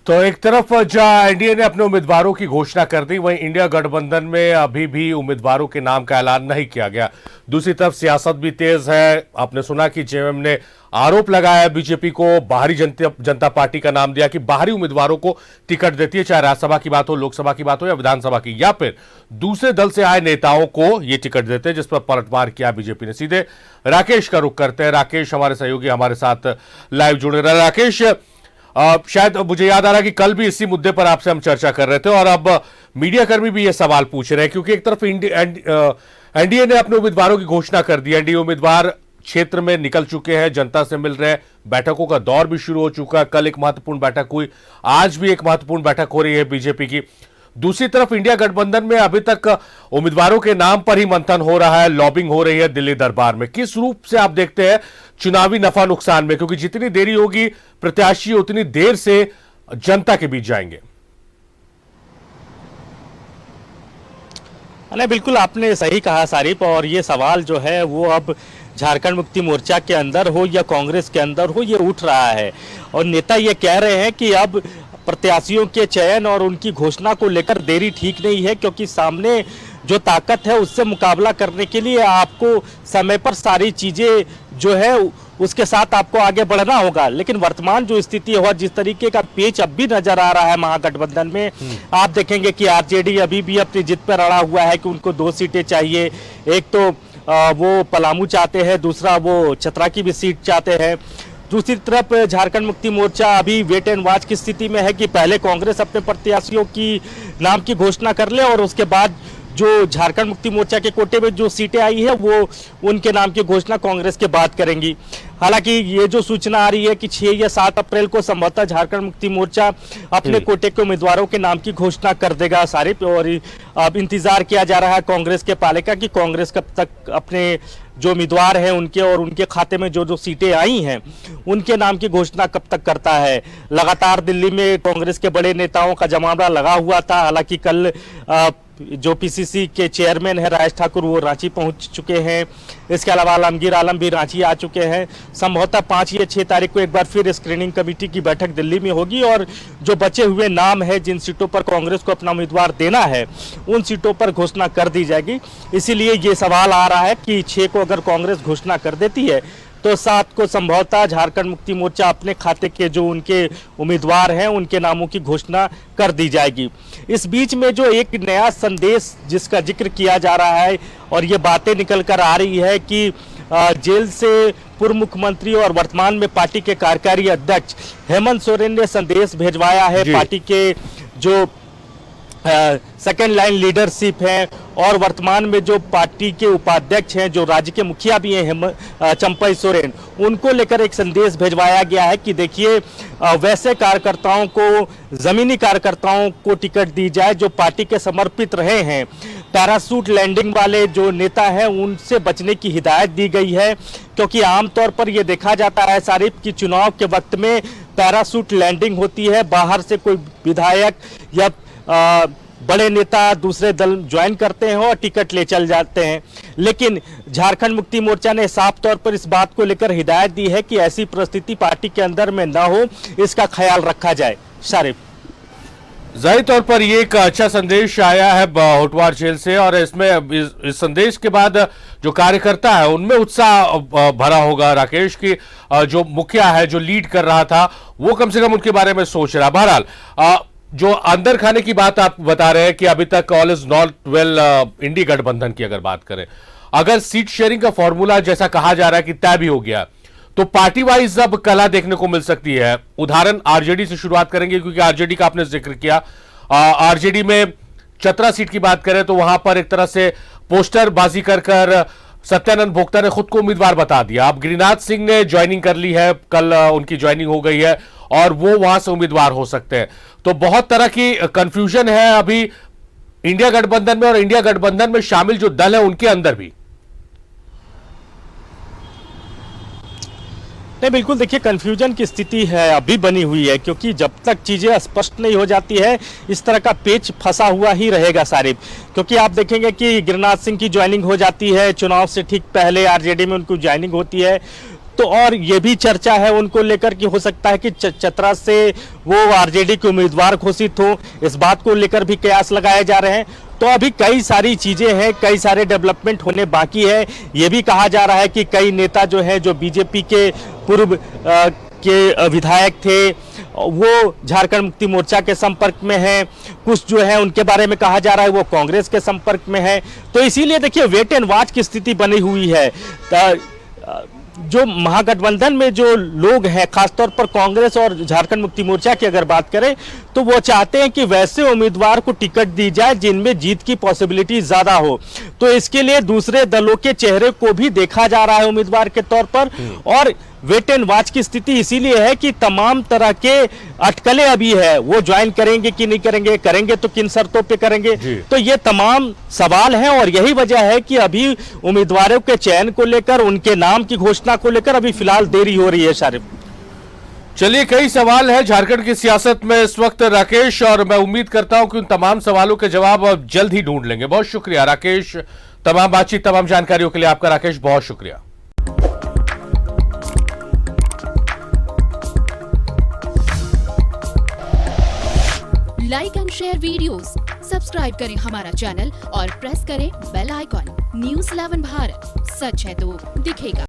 तो एक तरफ जहां एनडीए ने अपने उम्मीदवारों की घोषणा कर दी, वहीं इंडिया गठबंधन में अभी भी उम्मीदवारों के नाम का ऐलान नहीं किया गया। दूसरी तरफ सियासत भी तेज है। आपने सुना कि जेएमएम ने आरोप लगाया बीजेपी को, बाहरी जनता पार्टी का नाम दिया कि बाहरी उम्मीदवारों को टिकट देती है, चाहे राज्यसभा की बात हो, लोकसभा की बात हो या विधानसभा की, या फिर दूसरे दल से आए नेताओं को ये टिकट देते हैं, जिस पर पलटवार किया बीजेपी ने। सीधे राकेश का रुख करते हैं। राकेश हमारे सहयोगी हमारे साथ लाइव जुड़े रहे। राकेश, शायद मुझे याद आ रहा है कि कल भी इसी मुद्दे पर आपसे हम चर्चा कर रहे थे और अब मीडिया कर्मी भी ये सवाल पूछ रहे हैं, क्योंकि एक तरफ एनडीए ने अपने उम्मीदवारों की घोषणा कर दी। एनडीए उम्मीदवार क्षेत्र में निकल चुके हैं, जनता से मिल रहे हैं, बैठकों का दौर भी शुरू हो चुका है। कल एक महत्वपूर्ण बैठक हुई, आज भी एक महत्वपूर्ण बैठक हो रही है बीजेपी की। दूसरी तरफ इंडिया गठबंधन में अभी तक उम्मीदवारों के नाम पर ही मंथन हो रहा है, लॉबिंग हो रही है दिल्ली दरबार में। किस रूप से आप देखते हैं चुनावी नफा नुकसान में, क्योंकि जितनी देरी होगी प्रत्याशी उतनी देर से जनता के बीच जाएंगे? नहीं, बिल्कुल आपने सही कहा सारिफ। और ये सवाल जो है वो अब झारखंड मुक्ति मोर्चा के अंदर हो या कांग्रेस के अंदर हो, ये उठ रहा है। और नेता ये कह रहे हैं कि अब प्रत्याशियों के चयन और उनकी घोषणा को लेकर देरी ठीक नहीं है, क्योंकि सामने जो ताकत है उससे मुकाबला करने के लिए आपको समय पर सारी चीजें जो है उसके साथ आपको आगे बढ़ना होगा। लेकिन वर्तमान जो स्थिति है, जिस तरीके का पेच अब भी नजर आ रहा है महागठबंधन में, आप देखेंगे कि आरजेडी अभी भी अपनी जिद पर अड़ा हुआ है कि उनको 2 सीटें चाहिए। एक तो वो पलामू चाहते हैं, दूसरा वो चतरा की भी सीट चाहते हैं। दूसरी तरफ झारखंड मुक्ति मोर्चा अभी वेट एंड वॉच की स्थिति में है कि पहले कांग्रेस अपने प्रत्याशियों की नाम की घोषणा कर ले और उसके बाद जो झारखंड मुक्ति मोर्चा के कोटे में जो सीटें आई है वो उनके नाम की घोषणा कांग्रेस के बाद करेंगी। हालांकि ये जो सूचना आ रही है कि 6 या 7 अप्रैल को संभवतः झारखंड मुक्ति मोर्चा अपने कोटे के उम्मीदवारों के नाम की घोषणा कर देगा सारिफ। और अब इंतजार किया जा रहा है कांग्रेस के पाले का कि कांग्रेस कब तक अपने जो उम्मीदवार हैं उनके और उनके खाते में जो सीटें आई हैं उनके नाम की घोषणा कब तक करता है। लगातार दिल्ली में कांग्रेस के बड़े नेताओं का जमावड़ा लगा हुआ था। हालांकि कल जो पीसीसी के चेयरमैन है राज ठाकुर, वो रांची पहुंच चुके हैं। इसके अलावा आलमगीर आलम भी रांची आ चुके हैं। संभवतः 5 या 6 तारीख को एक बार फिर स्क्रीनिंग कमेटी की बैठक दिल्ली में होगी और जो बचे हुए नाम है, जिन सीटों पर कांग्रेस को अपना उम्मीदवार देना है, उन सीटों पर घोषणा कर दी जाएगी। इसीलिए ये सवाल आ रहा है कि 6 को अगर कांग्रेस घोषणा कर देती है तो 7 को संभवतः झारखंड मुक्ति मोर्चा अपने खाते के जो उनके उम्मीदवार हैं उनके नामों की घोषणा कर दी जाएगी। इस बीच में जो एक नया संदेश जिसका जिक्र किया जा रहा है और ये बातें निकल कर आ रही है कि जेल से पूर्व मुख्यमंत्री और वर्तमान में पार्टी के कार्यकारी अध्यक्ष हेमंत सोरेन ने संदेश भेजवाया है पार्टी के जो सेकेंड लाइन लीडरशिप है और वर्तमान में जो पार्टी के उपाध्यक्ष हैं, जो राज्य के मुखिया भी हैं चंपई सोरेन, उनको लेकर एक संदेश भेजवाया गया है कि देखिए वैसे कार्यकर्ताओं को, जमीनी कार्यकर्ताओं को टिकट दी जाए जो पार्टी के समर्पित रहे हैं। पैरासूट लैंडिंग वाले जो नेता हैं उनसे बचने की हिदायत दी गई है, क्योंकि आमतौर पर यह देखा जाता है सारिफ कि चुनाव के वक्त में पैरासूट लैंडिंग होती है, बाहर से कोई विधायक या बड़े नेता दूसरे दल ज्वाइन करते हैं और टिकट ले चल जाते हैं। लेकिन झारखंड मुक्ति मोर्चा ने साफ तौर पर इस बात को लेकर हिदायत दी है कि ऐसी परिस्थिति पार्टी के अंदर में न हो, इसका ख्याल रखा जाए। शारिफ, जाहिर तौर पर ये एक अच्छा संदेश आया है होटवार जेल से और इसमें इस संदेश के बाद जो कार्यकर्ता है उनमें उत्साह भरा होगा राकेश की जो मुखिया है, जो लीड कर रहा था, वो कम से कम उनके बारे में सोच रहा। बहरहाल जो अंदर खाने की बात आप बता रहे हैं कि अभी तक ऑल इज नॉट वेल इंडी गठबंधन की अगर बात करें, अगर सीट शेयरिंग का फॉर्मूला जैसा कहा जा रहा है कि तय भी हो गया, तो पार्टी वाइज अब कला देखने को मिल सकती है। उदाहरण आरजेडी से शुरुआत करेंगे, क्योंकि आरजेडी का आपने जिक्र किया। आरजेडी में चतरा सीट की बात करें तो वहां पर एक तरह से पोस्टर बाजी कर सत्यानंद भोक्ता ने खुद को उम्मीदवार बता दिया। अब गिरिनाथ सिंह ने ज्वाइनिंग कर ली है, कल उनकी ज्वाइनिंग हो गई है और वो वहां से उम्मीदवार हो सकते हैं। तो बहुत तरह की कंफ्यूजन है अभी इंडिया गठबंधन में और इंडिया गठबंधन में शामिल जो दल है उनके अंदर भी। नहीं, बिल्कुल देखिए कंफ्यूजन की स्थिति है अभी बनी हुई है, क्योंकि जब तक चीज़ें स्पष्ट नहीं हो जाती है इस तरह का पेच फंसा हुआ ही रहेगा सारिफ। क्योंकि आप देखेंगे कि गिरिनाथ सिंह की ज्वाइनिंग हो जाती है, चुनाव से ठीक पहले आरजेडी में उनकी ज्वाइनिंग होती है, तो और ये भी चर्चा है उनको लेकर कि हो सकता है कि चतरा से वो आरजेडी के उम्मीदवार घोषित हो, इस बात को लेकर भी कयास लगाए जा रहे हैं। तो अभी कई सारी चीजें हैं, कई सारे डेवलपमेंट होने बाकी है। ये भी कहा जा रहा है कि कई नेता जो है, जो बीजेपी के पूर्व के विधायक थे, वो झारखंड मुक्ति मोर्चा के संपर्क में हैं। कुछ जो है उनके बारे में कहा जा रहा है वो कांग्रेस के संपर्क में है। तो इसीलिए देखिए वेट एंड वॉच की स्थिति बनी हुई है। जो महागठबंधन में जो लोग हैं, खासतौर पर कांग्रेस और झारखंड मुक्ति मोर्चा की अगर बात करें, तो वो चाहते हैं कि वैसे उम्मीदवार को टिकट दी जाए जिनमें जीत की पॉसिबिलिटी ज्यादा हो। तो इसके लिए दूसरे दलों के चेहरे को भी देखा जा रहा है उम्मीदवार के तौर पर। और वेट एंड वॉच की स्थिति इसीलिए है कि तमाम तरह के अटकलें अभी है, वो ज्वाइन करेंगे कि नहीं करेंगे, करेंगे तो किन शर्तों पे करेंगे। तो ये तमाम सवाल हैं और यही वजह है कि अभी उम्मीदवारों के चयन को लेकर, उनके नाम की घोषणा को लेकर अभी फिलहाल देरी हो रही है। शारिफ, चलिए, कई सवाल है झारखंड की सियासत में इस वक्त राकेश, और मैं उम्मीद करता हूं कि उन तमाम सवालों के जवाब अब जल्द ही ढूंढ लेंगे। बहुत शुक्रिया राकेश, तमाम बातचीत, तमाम जानकारियों के लिए आपका राकेश बहुत शुक्रिया। Like and share videos, subscribe करें हमारा चैनल और प्रेस करें बेल आइकॉन। न्यूज़ 11 भारत, सच है तो दिखेगा।